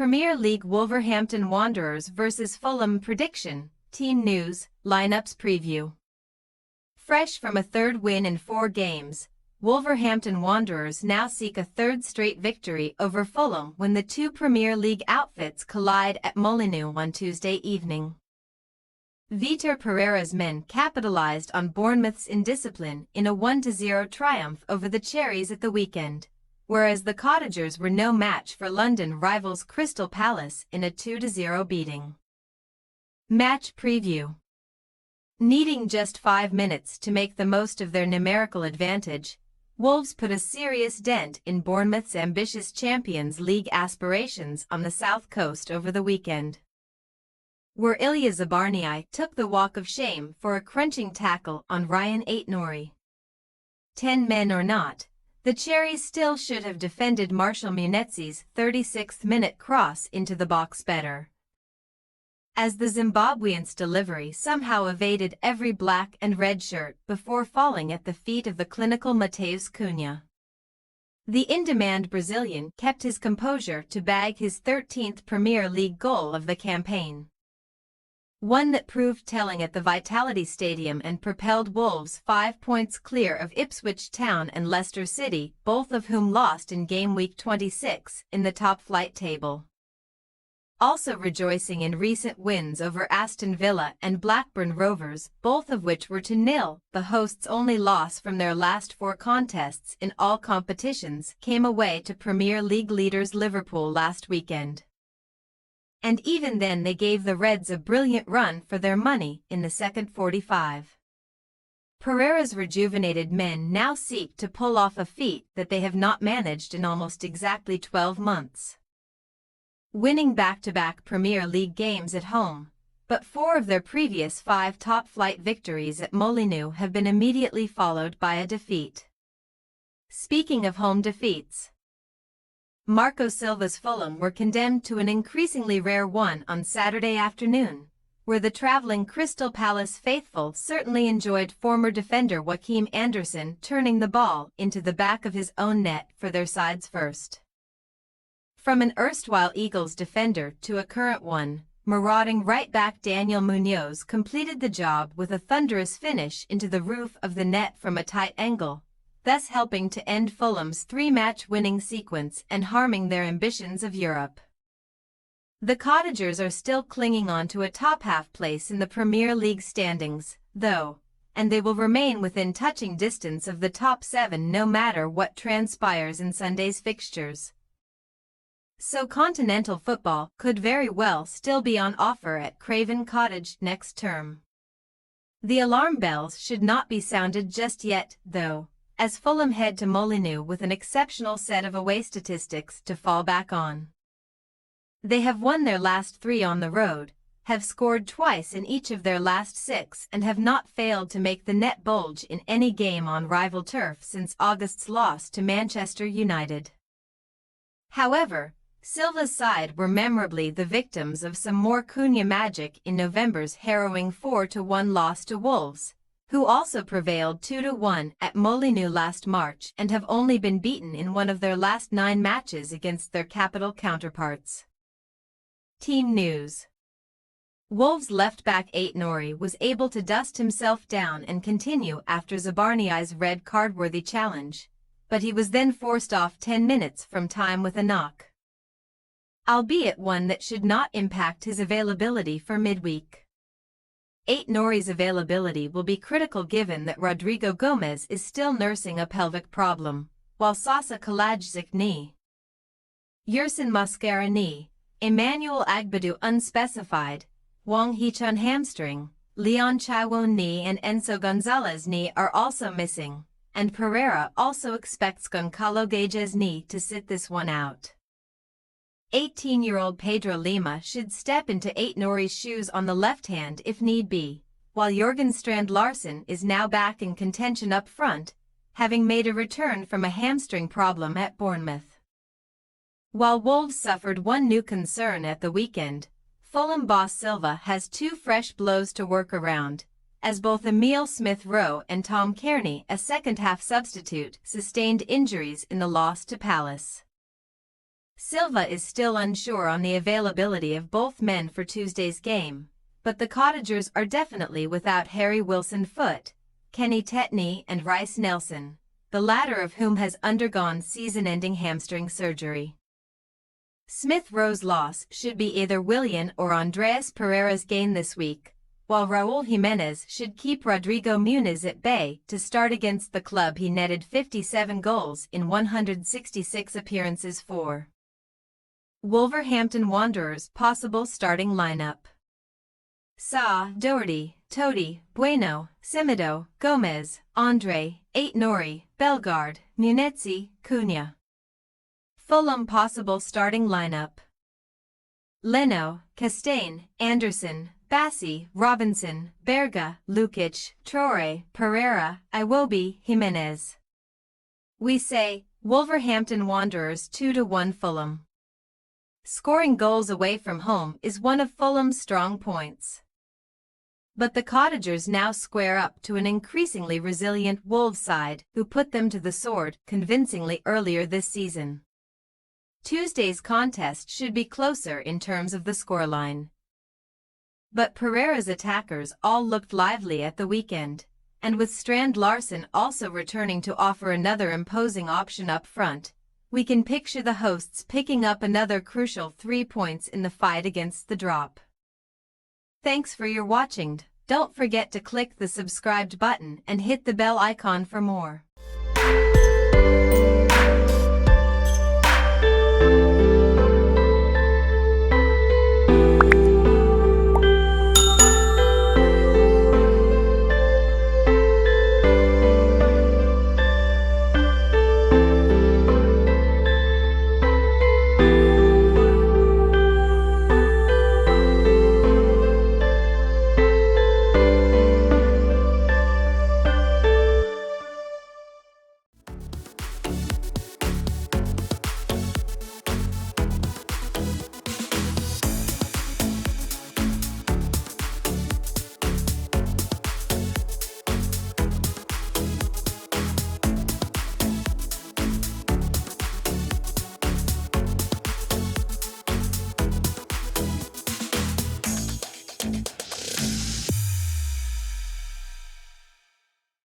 Premier League Wolverhampton Wanderers vs Fulham prediction, team news, lineups preview. Fresh from a third win in 4 games, Wolverhampton Wanderers now seek a third straight victory over Fulham when the two Premier League outfits collide at Molineux on Tuesday evening. Vitor Pereira's men capitalised on Bournemouth's indiscipline in a 1-0 triumph over the Cherries at the weekend, whereas the Cottagers were no match for London rivals Crystal Palace in a 2-0 beating. Match preview. Needing just 5 minutes to make the most of their numerical advantage, Wolves put a serious dent in Bournemouth's ambitious Champions League aspirations on the south coast over the weekend, where Ilya Zabarnyi took the walk of shame for a crunching tackle on Ryan Aït-Nouri. 10 men or not, the Cherries still should have defended Marshall Munetzi's 36th-minute cross into the box better, as the Zimbabwean's delivery somehow evaded every black and red shirt before falling at the feet of the clinical Matheus Cunha. The in-demand Brazilian kept his composure to bag his 13th Premier League goal of the campaign, one that proved telling at the Vitality Stadium and propelled Wolves 5 points clear of Ipswich Town and Leicester City, both of whom lost in game week 26 in the top-flight table. Also rejoicing in recent wins over Aston Villa and Blackburn Rovers, both of which were 2-0, the hosts' only loss from their last 4 contests in all competitions came away to Premier League leaders Liverpool last weekend. And even then they gave the Reds a brilliant run for their money in the second 45. Pereira's rejuvenated men now seek to pull off a feat that they have not managed in almost exactly 12 months. Winning back-to-back Premier League games at home, but 4 of their previous 5 top-flight victories at Molineux have been immediately followed by a defeat. Speaking of home defeats, Marco Silva's Fulham were condemned to an increasingly rare one on Saturday afternoon, where the travelling Crystal Palace faithful certainly enjoyed former defender Joachim Andersen turning the ball into the back of his own net for their side's first. From an erstwhile Eagles defender to a current one, marauding right-back Daniel Munoz completed the job with a thunderous finish into the roof of the net from a tight angle, thus helping to end Fulham's 3-match winning sequence and harming their ambitions of Europe. The Cottagers are still clinging on to a top-half place in the Premier League standings, though, and they will remain within touching distance of the top 7 no matter what transpires in Sunday's fixtures. So continental football could very well still be on offer at Craven Cottage next term. The alarm bells should not be sounded just yet, though, as Fulham head to Molineux with an exceptional set of away statistics to fall back on. They have won their last 3 on the road, have scored twice in each of their last 6 and have not failed to make the net bulge in any game on rival turf since August's loss to Manchester United. However, Silva's side were memorably the victims of some more Cunha magic in November's harrowing 4-1 loss to Wolves, who also prevailed 2-1 at Molineux last March and have only been beaten in one of their last 9 matches against their capital counterparts. Team news. Wolves left-back Aït-Nouri was able to dust himself down and continue after Zabarnyi's red card-worthy challenge, but he was then forced off 10 minutes from time with a knock, albeit one that should not impact his availability for midweek. Aït-Nouri's availability will be critical given that Rodrigo Gomez is still nursing a pelvic problem, while Sasa Kalajdzic knee, Yersin Mosquera knee, Emmanuel Agbadou unspecified, Wang Hee-chun hamstring, Leon Chaiwon knee and Enzo Gonzalez knee are also missing, and Pereira also expects Goncalo Gage's knee to sit this one out. 18-year-old Pedro Lima should step into Aït-Nouri's shoes on the left hand if need be, while Jurgen Strand Larsen is now back in contention up front, having made a return from a hamstring problem at Bournemouth. While Wolves suffered one new concern at the weekend, Fulham boss Silva has 2 fresh blows to work around, as both Emile Smith-Rowe and Tom Cairney, a second-half substitute, sustained injuries in the loss to Palace. Silva is still unsure on the availability of both men for Tuesday's game, but the Cottagers are definitely without Harry Wilson-Foote, Kenny Tetney and Rice Nelson, the latter of whom has undergone season-ending hamstring surgery. Smith Rowe's loss should be either Willian or Andreas Pereira's gain this week, while Raul Jimenez should keep Rodrigo Muniz at bay to start against the club he netted 57 goals in 166 appearances for. Wolverhampton Wanderers' possible starting lineup: Sa, Doherty, Toti, Bueno, Semedo, Gomez, Andre, Ait-Nouri, Bellegarde, Munetsi, Cunha. Fulham possible starting lineup: Leno, Castaigne, Anderson, Bassi, Robinson, Berga, Lukic, Traore, Pereira, Iwobi, Jimenez. We say, Wolverhampton Wanderers 2-1 Fulham. Scoring goals away from home is one of Fulham's strong points. But the Cottagers now square up to an increasingly resilient Wolves side who put them to the sword convincingly earlier this season. Tuesday's contest should be closer in terms of the scoreline. But Pereira's attackers all looked lively at the weekend, and with Strand Larsen also returning to offer another imposing option up front, we can picture the hosts picking up another crucial 3 points in the fight against the drop. Thanks for your watching. Don't forget to click the subscribed button and hit the bell icon for more.